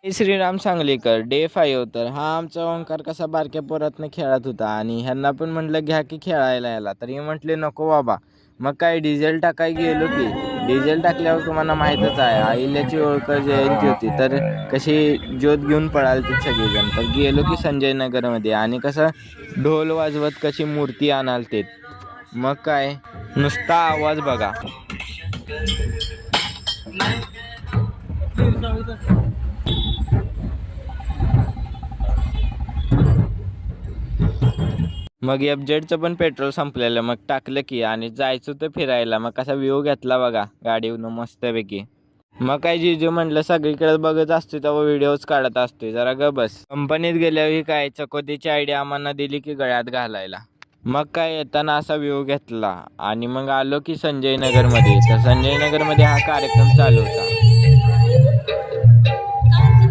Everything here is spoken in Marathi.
श्रीराम सांगलीकर डे 5. तर हा आमचा ओंकार कसा बारक्या पोरातनं खेळत होता आणि ह्यांना पण म्हटलं घ्या की खेळायला याला, तरी म्हटले नको बाबा. मग काय डिझेल टाकाय गेलो की डिझेल टाकल्यावर तुम्हाला माहीतच आहे अहिल्याची ओळख जयंती होती, तर कशी ज्योत घेऊन पळालती सगळेजण. तर गेलो की संजय नगरमध्ये आणि कसं ढोल वाजवत कशी मूर्ती आणालते. मग काय नुसता आवाज बघा. मग एफजेडचं पण पेट्रोल संपलेलं, मग टाकलं की आणि जायचं तर फिरायला. मग कसा व्ह्यू घेतला बघा गाडीवरून मस्तपैकी. मग काय जिजू म्हटलं सगळीकडे बघत असते तेव्हा व्हिडिओज काढत असते, जरा ग बस. कंपनीत गेल्यावर काय चकोतीची आयडिया आम्हाला दिली की गळ्यात घालायला. मग काय येताना असा व्ह्यू घेतला आणि मग आलो की संजय नगरमध्ये. तर संजय नगरमध्ये हा कार्यक्रम चालू होता.